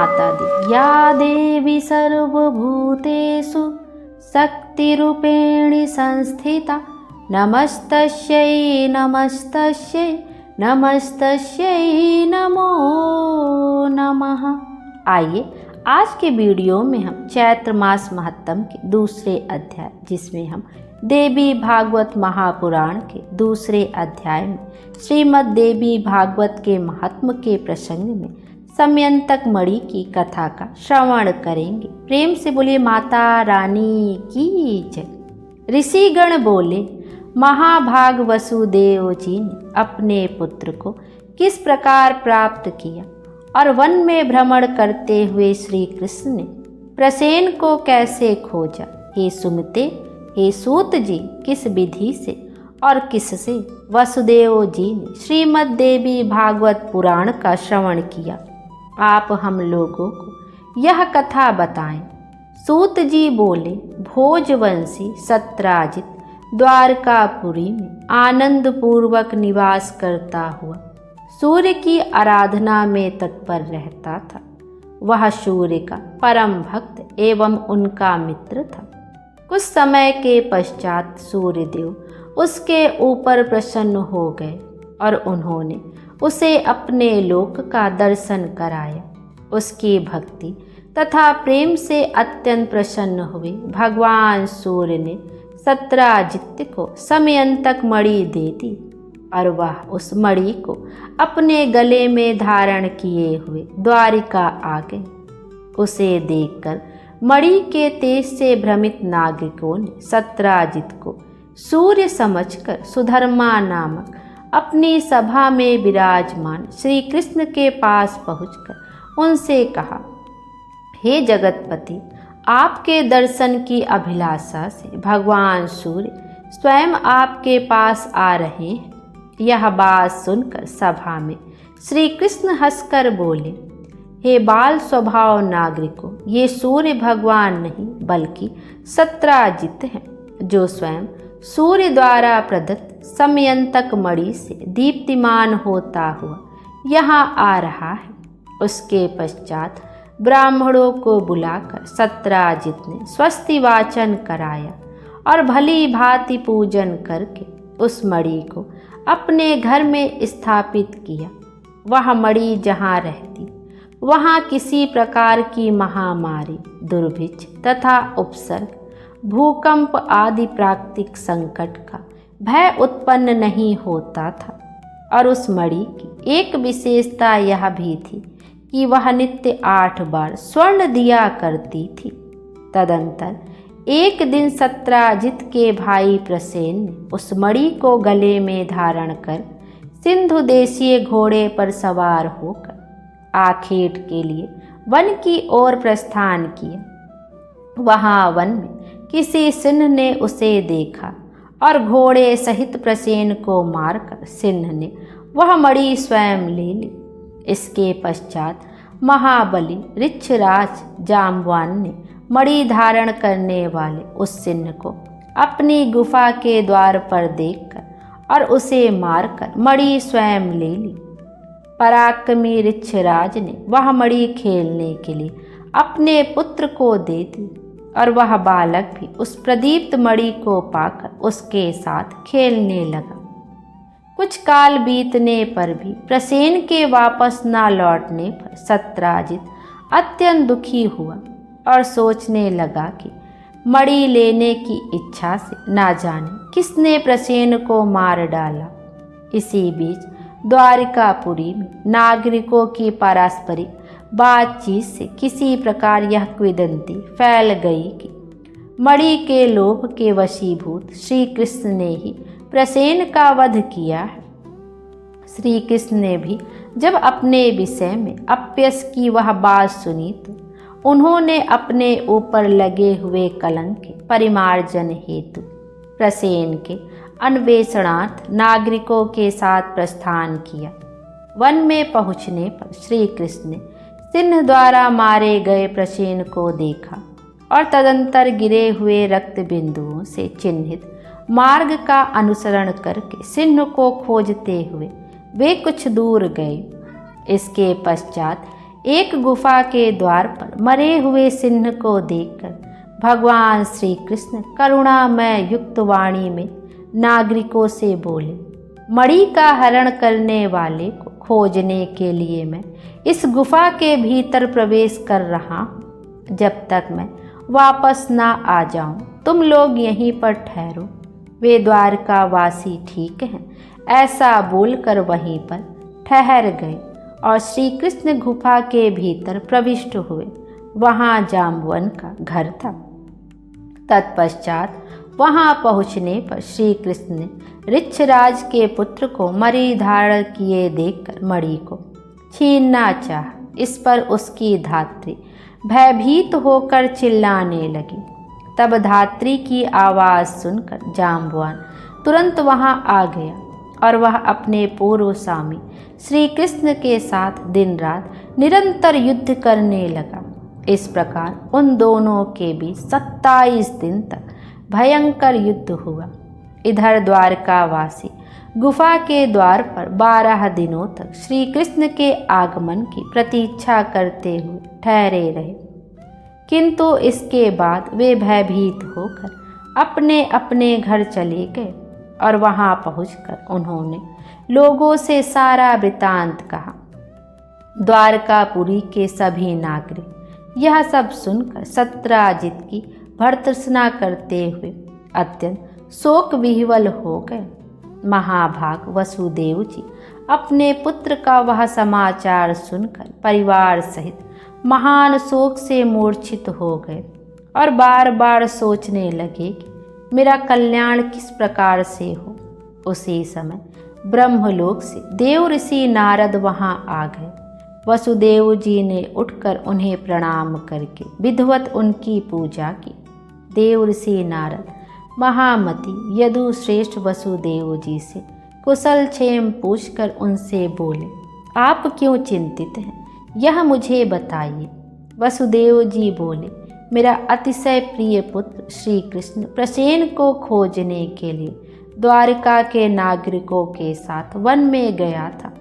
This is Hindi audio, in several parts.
माता दी। या देवी सर्वभूतेषु शक्तिरूपेणी संस्थिता नमस्तस्यै नमस्तस्यै नमस्तस्यै नमो नमः। आइए आज के वीडियो में हम चैत्र मास महात्म के दूसरे अध्याय, जिसमें हम देवी भागवत महापुराण के दूसरे अध्याय में श्रीमद् देवी भागवत के महात्म के प्रसंग में समयंतक मणि की कथा का श्रवण करेंगे। प्रेम से बोलिए माता रानी की जय। ऋषिगण बोले, महाभाग वसुदेव जी ने अपने पुत्र को किस प्रकार प्राप्त किया और वन में भ्रमण करते हुए श्री कृष्ण ने प्रसेन को कैसे खोजा। हे सुमते, हे सूत जी, किस विधि से और किससे वसुदेव जी ने श्रीमद् देवी भागवत पुराण का श्रवण किया, आप हम लोगों को यह कथा बताएं। सूत जी बोले, भोजवंशी सत्राजित द्वारकापुरी में आनंद पूर्वक निवास करता हुआ सूर्य की आराधना में तत्पर रहता था। वह सूर्य का परम भक्त एवं उनका मित्र था। कुछ समय के पश्चात सूर्यदेव उसके ऊपर प्रसन्न हो गए और उन्होंने उसे अपने लोक का दर्शन कराया। उसकी भक्ति तथा प्रेम से अत्यंत प्रसन्न हुए भगवान सूर्य ने सत्राजित्य को समयंतक मणि दे दी और वह उस मणि को अपने गले में धारण किए हुए द्वारिका आ गए। उसे देखकर मणि के तेज से भ्रमित नागरिकों ने सत्राजित को सूर्य समझकर सुधर्मा नामक अपनी सभा में विराजमान श्री कृष्ण के पास पहुंचकर उनसे कहा, हे जगतपति, आपके दर्शन की अभिलाषा से भगवान सूर्य स्वयं आपके पास आ रहे हैं। यह बात सुनकर सभा में श्री कृष्ण हंसकर बोले, हे बाल स्वभाव नागरिकों, ये सूर्य भगवान नहीं बल्कि सत्राजित हैं, जो स्वयं सूर्य द्वारा प्रदत्त समयंतक मणि से दीप्तिमान होता हुआ यहाँ आ रहा है। उसके पश्चात ब्राह्मणों को बुलाकर सत्राजित ने स्वस्ति वाचन कराया और भली भांति पूजन करके उस मणि को अपने घर में स्थापित किया। वह मणि जहाँ रहती वहाँ किसी प्रकार की महामारी, दुर्भिक्ष तथा उपसर्ग, भूकंप आदि प्राकृतिक संकट का भय उत्पन्न नहीं होता था। और उस मणि की एक विशेषता यह भी थी कि वह नित्य 8 बार स्वर्ण दिया करती थी। तदंतर एक दिन सत्राजित के भाई प्रसेन ने उस मणि को गले में धारण कर सिंधु देशीय घोड़े पर सवार होकर आखेट के लिए वन की ओर प्रस्थान किया। वहाँ वन में किसी सिंह ने उसे देखा और घोड़े सहित प्रसेन को मारकर सिंह ने वह मणि स्वयं ले ली। इसके पश्चात महाबली ऋक्षराज जाम्बवान ने मणि धारण करने वाले उस सिंह को अपनी गुफा के द्वार पर देखकर और उसे मारकर मणि स्वयं ले ली। पराक्रमी ऋक्षराज ने वह मणि खेलने के लिए अपने पुत्र को दे दी और वह बालक भी उस प्रदीप्त मणि को पाकर उसके साथ खेलने लगा। कुछ काल बीतने पर भी प्रसेन के वापस न लौटने पर सत्राजित अत्यंत दुखी हुआ और सोचने लगा कि मणि लेने की इच्छा से ना जाने किसने प्रसेन को मार डाला। इसी बीच द्वारिकापुरी में नागरिकों की पारस्परिक बातचीत से किसी प्रकार यह किंवदंती फैल गई कि मणि के लोभ के वशीभूत श्री कृष्ण ने ही प्रसेन का वध किया है। श्री कृष्ण ने भी जब अपने विषय में अपयश की वह बात सुनी तो उन्होंने अपने ऊपर लगे हुए कलंक के परिमार्जन हेतु प्रसेन के अन्वेषणार्थ नागरिकों के साथ प्रस्थान किया। वन में पहुँचने पर श्री कृष्ण ने सिंह द्वारा मारे गए प्रसेन को देखा और तदंतर गिरे हुए रक्त बिंदुओं से चिन्हित मार्ग का अनुसरण करके सिंह को खोजते हुए वे कुछ दूर गए। इसके पश्चात एक गुफा के द्वार पर मरे हुए सिंह को देखकर भगवान श्री कृष्ण करुणामय युक्त वाणी में नागरिकों से बोले, मणि का हरण करने वाले को खोजने के लिए मैं इस गुफा के भीतर प्रवेश कर रहा हूँ। जब तक मैं वापस ना आ जाऊं तुम लोग यहीं पर ठहरो। वे द्वारकावासी ठीक हैं, ऐसा बोलकर वहीं पर ठहर गए और श्री कृष्ण गुफा के भीतर प्रविष्ट हुए। वहाँ जाम्बवन का घर था। तत्पश्चात वहाँ पहुँचने पर श्री कृष्ण ने ऋक्षराज के पुत्र को मणि धारण किए देखकर मणि को छीनना चाहा। इस पर उसकी धात्री भयभीत होकर चिल्लाने लगी। तब धात्री की आवाज़ सुनकर जाम्बवान तुरंत वहाँ आ गया और वह अपने पूर्व स्वामी श्री कृष्ण के साथ दिन रात निरंतर युद्ध करने लगा। इस प्रकार उन दोनों के बीच 27 दिन तक भयंकर युद्ध हुआ। इधर द्वारकावासी गुफा के द्वार पर 12 दिनों तक श्री कृष्ण के आगमन की प्रतीक्षा करते हुए ठहरे रहे, किंतु इसके बाद वे भयभीत होकर अपने अपने घर चले गए और वहां पहुंचकर उन्होंने लोगों से सारा वृतांत कहा। द्वारकापुरी के सभी नागरिक यह सब सुनकर सत्राजित की भर्त्सना करते हुए अत्यंत शोक विह्वल हो गए। महाभाग वसुदेव जी अपने पुत्र का वह समाचार सुनकर परिवार सहित महान शोक से मूर्छित हो गए और बार बार सोचने लगे कि मेरा कल्याण किस प्रकार से हो। उसी समय ब्रह्मलोक से देव ऋषि नारद वहां आ गए। वसुदेव जी ने उठकर उन्हें प्रणाम करके विधिवत उनकी पूजा की। देव ऋषि नारद महामति यदु श्रेष्ठ वसुदेव जी से कुशल क्षेम पूछकर उनसे बोले, आप क्यों चिंतित हैं, यह मुझे बताइए। वसुदेव जी बोले, मेरा अतिशय प्रिय पुत्र श्री कृष्ण प्रसेन को खोजने के लिए द्वारिका के नागरिकों के साथ वन में गया था,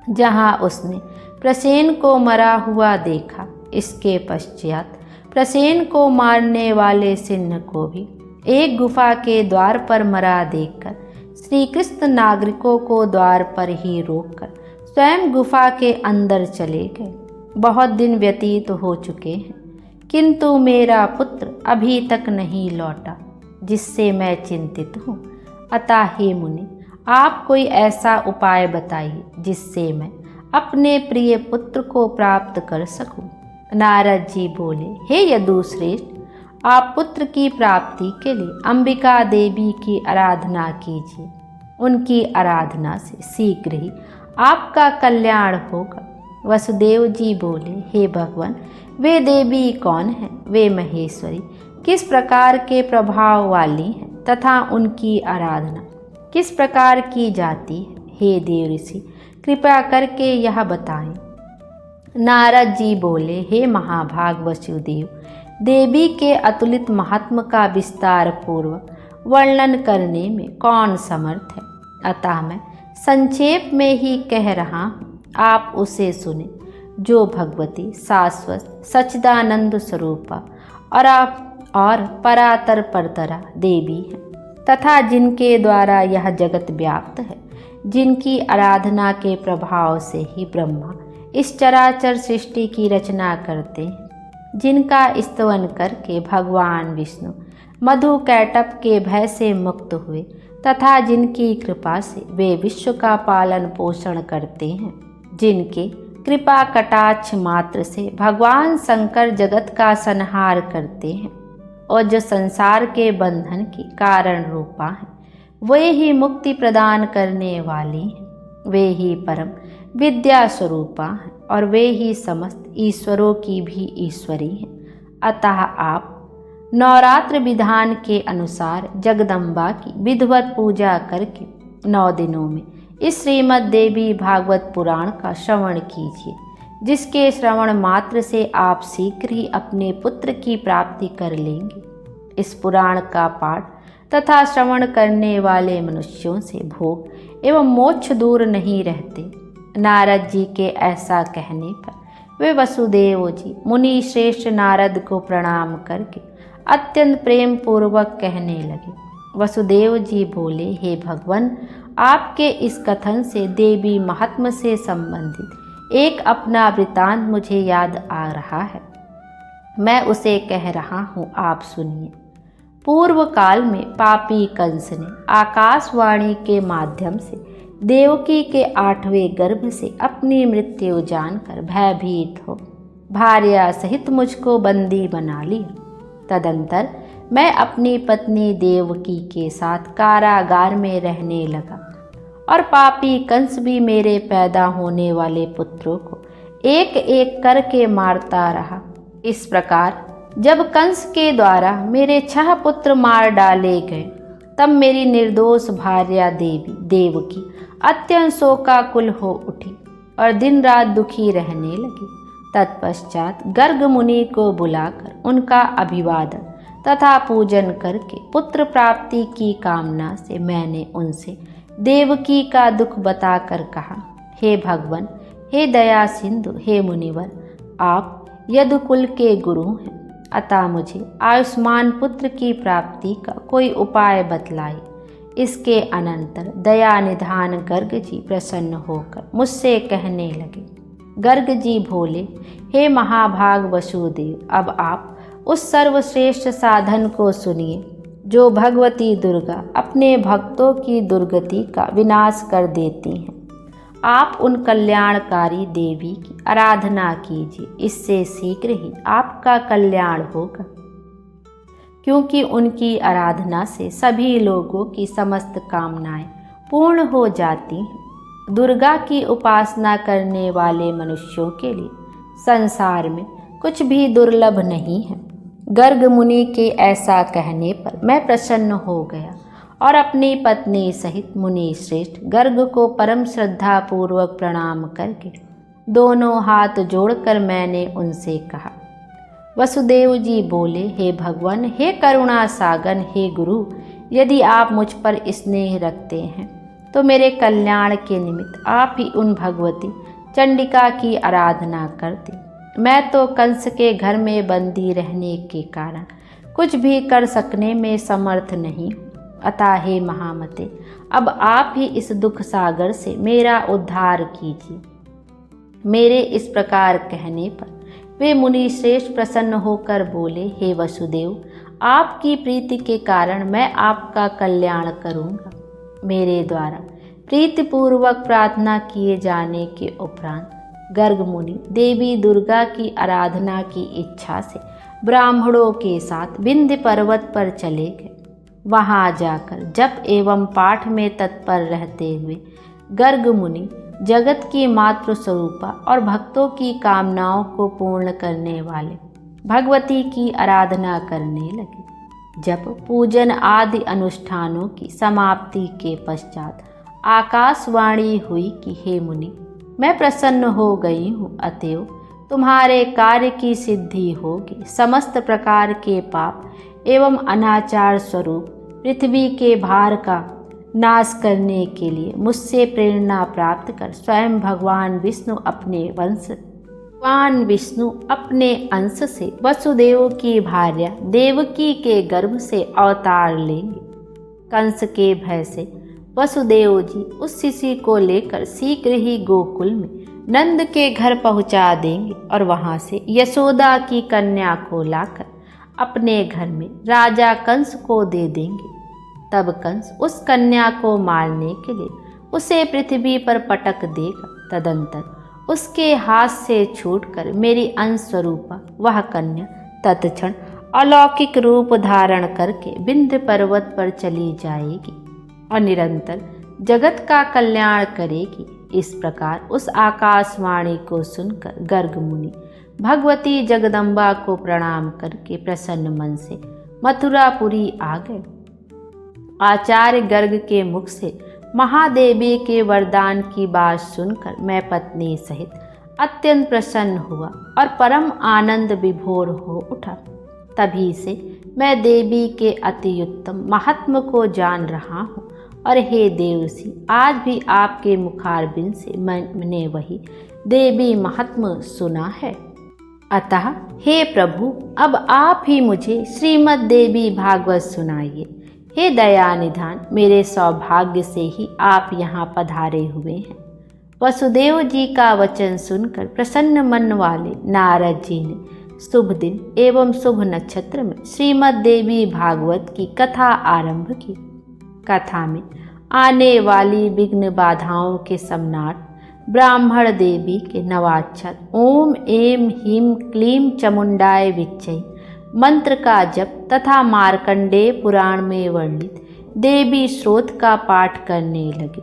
जहां उसने प्रसेन को मरा हुआ देखा। इसके पश्चात प्रसेन को मारने वाले सिंह को भी एक गुफा के द्वार पर मरा देखकर श्री कृष्ण नागरिकों को द्वार पर ही रोककर स्वयं गुफा के अंदर चले गए। बहुत दिन व्यतीत हो चुके हैं, किंतु मेरा पुत्र अभी तक नहीं लौटा, जिससे मैं चिंतित हूँ। अतः हे मुनि, आप कोई ऐसा उपाय बताइए जिससे मैं अपने प्रिय पुत्र को प्राप्त कर सकूं। नारद जी बोले, हे यदुश्रेष्ठ, आप पुत्र की प्राप्ति के लिए अंबिका देवी की आराधना कीजिए। उनकी आराधना से शीघ्र ही आपका कल्याण होगा। वसुदेव जी बोले, हे भगवान, वे देवी कौन हैं? वे महेश्वरी किस प्रकार के प्रभाव वाली हैं तथा उनकी आराधना किस प्रकार की जाती है? हे देव ऋषि, कृपा करके यह बताएं। नारद जी बोले, हे महाभाग वसुदेव, देवी के अतुलित महात्म का विस्तार पूर्वक वर्णन करने में कौन समर्थ है? अतः मैं संक्षेप में ही कह रहा हूँ, आप उसे सुने। जो भगवती शाश्वत सच्चिदानंद स्वरूपा और परातर परतरा देवी है तथा जिनके द्वारा यह जगत व्याप्त है, जिनकी आराधना के प्रभाव से ही ब्रह्मा इस चराचर सृष्टि की रचना करते हैं, जिनका स्तवन करके भगवान विष्णु मधु कैटभ के भय से मुक्त हुए तथा जिनकी कृपा से वे विश्व का पालन पोषण करते हैं, जिनके कृपा कटाक्ष मात्र से भगवान शंकर जगत का संहार करते हैं और जो संसार के बंधन की कारण रूपा हैं, वे ही मुक्ति प्रदान करने वाली हैं। वे ही परम विद्या स्वरूपा हैं और वे ही समस्त ईश्वरों की भी ईश्वरी हैं। अतः आप नवरात्र विधान के अनुसार जगदम्बा की विधिवत पूजा करके 9 दिनों में इस श्रीमद् देवी भागवत पुराण का श्रवण कीजिए, जिसके श्रवण मात्र से आप शीघ्र ही अपने पुत्र की प्राप्ति कर लेंगे। इस पुराण का पाठ तथा श्रवण करने वाले मनुष्यों से भोग एवं मोक्ष दूर नहीं रहते। नारद जी के ऐसा कहने पर वे वसुदेव जी मुनि श्रेष्ठ नारद को प्रणाम करके अत्यंत प्रेम पूर्वक कहने लगे। वसुदेव जी बोले, हे भगवान, आपके इस कथन से देवी महात्म से संबंधित एक अपना वृतांत मुझे याद आ रहा है। मैं उसे कह रहा हूँ, आप सुनिए। पूर्व काल में पापी कंस ने आकाशवाणी के माध्यम से देवकी के 8वें गर्भ से अपनी मृत्यु जानकर भयभीत हो भार्या सहित मुझको बंदी बना लिया। तदंतर मैं अपनी पत्नी देवकी के साथ कारागार में रहने लगा और पापी कंस भी मेरे पैदा होने वाले पुत्रों को एक एक करके मारता रहा। इस प्रकार जब कंस के द्वारा मेरे 6 पुत्र मार डाले गए, तब मेरी निर्दोष भार्या देवकी अत्यंत शोकाकुल हो उठी और दिन रात दुखी रहने लगी। तत्पश्चात गर्ग मुनि को बुलाकर उनका अभिवादन तथा पूजन करके पुत्र प्राप्ति की कामना से मैंने उनसे देवकी का दुख बताकर कहा, हे भगवान, हे दया सिंधु, हे मुनिवर, आप यदुकुल के गुरु हैं, अतः मुझे आयुष्मान पुत्र की प्राप्ति का कोई उपाय बतलाइए। इसके अनंतर दया निधान गर्ग जी प्रसन्न होकर मुझसे कहने लगे। गर्ग जी बोले, हे महाभाग वसुदेव, अब आप उस सर्वश्रेष्ठ साधन को सुनिए जो भगवती दुर्गा अपने भक्तों की दुर्गति का विनाश कर देती हैं। आप उन कल्याणकारी देवी की आराधना कीजिए, इससे शीघ्र ही आपका कल्याण होगा, क्योंकि उनकी आराधना से सभी लोगों की समस्त कामनाएं पूर्ण हो जाती हैं। दुर्गा की उपासना करने वाले मनुष्यों के लिए संसार में कुछ भी दुर्लभ नहीं है। गर्ग मुनि के ऐसा कहने पर मैं प्रसन्न हो गया और अपनी पत्नी सहित मुनि श्रेष्ठ गर्ग को परम श्रद्धा पूर्वक प्रणाम करके दोनों हाथ जोड़कर मैंने उनसे कहा। वसुदेव जी बोले, हे भगवान, हे करुणा सागर, हे गुरु, यदि आप मुझ पर स्नेह रखते हैं तो मेरे कल्याण के निमित्त आप ही उन भगवती चंडिका की आराधना करते। मैं तो कंस के घर में बंदी रहने के कारण कुछ भी कर सकने में समर्थ नहीं, अतः हे महामते, अब आप ही इस दुख सागर से मेरा उद्धार कीजिए। मेरे इस प्रकार कहने पर वे मुनि श्रेष्ठ प्रसन्न होकर बोले, हे वसुदेव, आपकी प्रीति के कारण मैं आपका कल्याण करूँगा। मेरे द्वारा प्रीतिपूर्वक प्रार्थना किए जाने के उपरांत गर्ग मुनि देवी दुर्गा की आराधना की इच्छा से ब्राह्मणों के साथ विंध्य पर्वत पर चले गए। वहां जाकर जप एवं पाठ में तत्पर रहते हुए गर्ग मुनि जगत की मातृ स्वरूपा और भक्तों की कामनाओं को पूर्ण करने वाले भगवती की आराधना करने लगे। जप पूजन आदि अनुष्ठानों की समाप्ति के पश्चात आकाशवाणी हुई कि हे मुनि, मैं प्रसन्न हो गई हूँ, अतएव तुम्हारे कार्य की सिद्धि होगी। समस्त प्रकार के पाप एवं अनाचार स्वरूप पृथ्वी के भार का नाश करने के लिए मुझसे प्रेरणा प्राप्त कर स्वयं भगवान विष्णु अपने अंश से वसुदेव की भार्या देवकी के गर्भ से अवतार लेंगे। कंस के भय से वसुदेव जी उस शिशु को लेकर शीघ्र ही गोकुल में नंद के घर पहुंचा देंगे और वहां से यशोदा की कन्या को लाकर अपने घर में राजा कंस को दे देंगे। तब कंस उस कन्या को मारने के लिए उसे पृथ्वी पर पटक देगा। तदंतर उसके हाथ से छूटकर मेरी अंश स्वरूपा वह कन्या तत्क्षण अलौकिक रूप धारण करके विंध्य पर्वत पर चली जाएगी और निरंतर जगत का कल्याण करेगी। इस प्रकार उस आकाशवाणी को सुनकर गर्ग मुनि भगवती जगदम्बा को प्रणाम करके प्रसन्न मन से मथुरापुरी आ गए। आचार्य गर्ग के मुख से महादेवी के वरदान की बात सुनकर मैं पत्नी सहित अत्यंत प्रसन्न हुआ और परम आनंद विभोर हो उठा। तभी से मैं देवी के अति उत्तम महात्म को जान रहा हूँ और हे देवसी, आज भी आपके मुखारबिंद से मैंने वही देवी महात्म्य सुना है। अतः हे प्रभु, अब आप ही मुझे श्रीमद् देवी भागवत सुनाइए। हे दया निधान, मेरे सौभाग्य से ही आप यहाँ पधारे हुए हैं। वसुदेव जी का वचन सुनकर प्रसन्न मन वाले नारद जी ने शुभ दिन एवं शुभ नक्षत्र में श्रीमद् देवी भागवत की कथा आरंभ की। कथा में आने वाली विघ्न बाधाओं के सम्राट ब्राह्मण देवी के नवाक्षर ओम एम ह्रीं क्लीं चामुंडाय विच्चै मंत्र का जप तथा मार्कंडेय पुराण में वर्णित देवी स्रोत का पाठ करने लगे।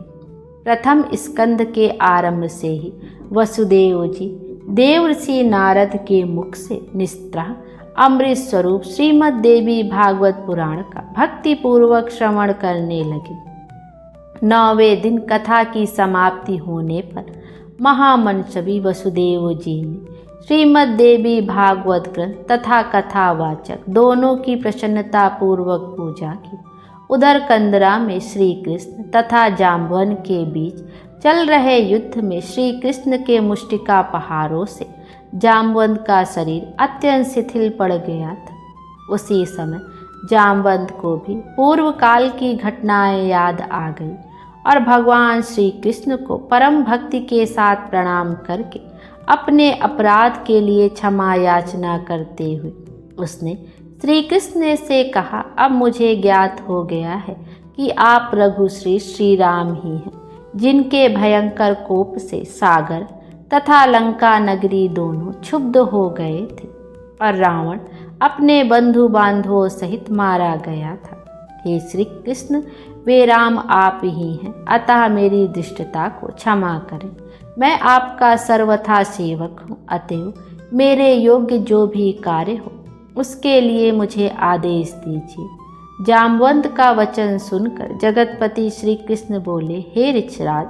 प्रथम स्कंद के आरंभ से ही वसुदेव जी देवर्षि नारद के मुख से निस्त्रह अमृत स्वरूप श्रीमद् देवी भागवत पुराण का भक्तिपूर्वक श्रवण करने लगे। 9वें दिन कथा की समाप्ति होने पर महामंसवी वसुदेव जी ने श्रीमद् देवी भागवत ग्रंथ तथा कथावाचक दोनों की प्रसन्नता पूर्वक पूजा की। उधर कंदरा में श्री कृष्ण तथा जाम्बवन के बीच चल रहे युद्ध में श्री कृष्ण के मुष्टिका प्रहारों से जाम्बवंत का शरीर अत्यंत शिथिल पड़ गया था। उसी समय जाम्बवंत को भी पूर्व काल की घटनाएं याद आ गई और भगवान श्री कृष्ण को परम भक्ति के साथ प्रणाम करके अपने अपराध के लिए क्षमा याचना करते हुए उसने श्री कृष्ण से कहा, अब मुझे ज्ञात हो गया है कि आप रघुश्री श्री राम ही हैं, जिनके भयंकर कोप से सागर तथा लंका नगरी दोनों क्षुब्ध हो गए थे और रावण अपने बंधु बांधवों सहित मारा गया था। हे श्री कृष्ण, वे राम आप ही हैं, अतः मेरी दुष्टता को क्षमा करें। मैं आपका सर्वथा सेवक हूँ, अतएव मेरे योग्य जो भी कार्य हो उसके लिए मुझे आदेश दीजिए। जाम्बवंत का वचन सुनकर जगतपति श्री कृष्ण बोले, हे ऋक्षराज,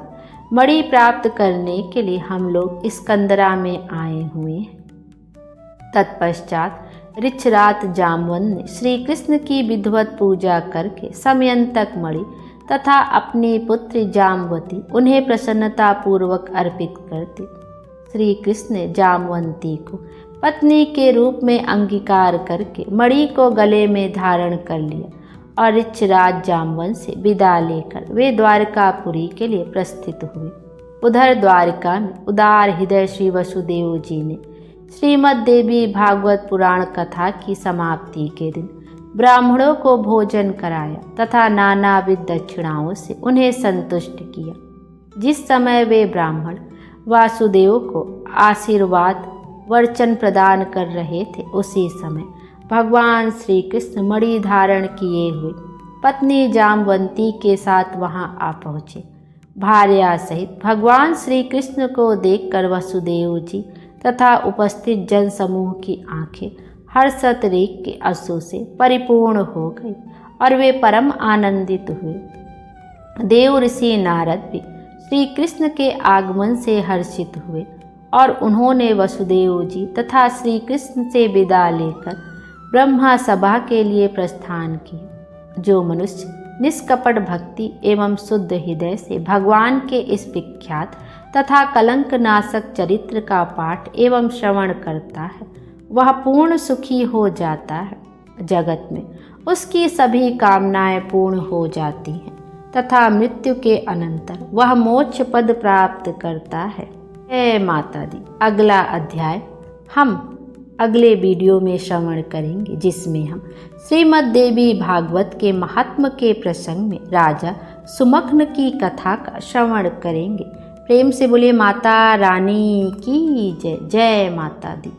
मणि प्राप्त करने के लिए हम लोग इस कंदरा में आए हुए हैं। तत्पश्चात ऋक्षराज जाम्बवंत ने श्री कृष्ण की विधिवत पूजा करके समयंतक मणि तथा अपनी पुत्री जाम्बवती उन्हें प्रसन्नता पूर्वक अर्पित कर दी। श्री कृष्ण ने जाम्बवंती को पत्नी के रूप में अंगीकार करके मणि को गले में धारण कर लिया और ऋक्षराज जाम्बवंत से विदा लेकर वे द्वारकापुरी के लिए प्रस्थित हुए। उधर द्वारिका में उदार हृदय श्री वसुदेव जी ने श्रीमद् देवी भागवत पुराण कथा की समाप्ति के दिन ब्राह्मणों को भोजन कराया तथा नानाविध दक्षिणाओं से उन्हें संतुष्ट किया। जिस समय वे ब्राह्मण वासुदेव को आशीर्वाद वरचन प्रदान कर रहे थे, उसी समय भगवान श्री कृष्ण मणि धारण किए हुए पत्नी जाम्बवंती के साथ वहां आ पहुँचे। भार्या सहित भगवान श्री कृष्ण को देखकर वसुदेव जी तथा उपस्थित जन समूह की आंखें हर्षत रेख के आंसू से परिपूर्ण हो गई और वे परम आनंदित हुए। देव ऋषि नारद भी श्री कृष्ण के आगमन से हर्षित हुए और उन्होंने वसुदेव जी तथा श्री कृष्ण से विदा लेकर ब्रह्मा सभा के लिए प्रस्थान किया। जो मनुष्य निष्कपट भक्ति एवं शुद्ध हृदय से भगवान के इस विख्यात तथा कलंक नाशक चरित्र का पाठ एवं श्रवण करता है, वह पूर्ण सुखी हो जाता है। जगत में उसकी सभी कामनाएं पूर्ण हो जाती हैं तथा मृत्यु के अनंतर वह मोक्ष पद प्राप्त करता है। हे माता दी, अगला अध्याय हम अगले वीडियो में श्रवण करेंगे, जिसमें हम श्रीमद् देवी भागवत के महात्म के प्रसंग में राजा सुमग्न की कथा का श्रवण करेंगे। प्रेम से बोलिए माता रानी की जय। जय माता दी।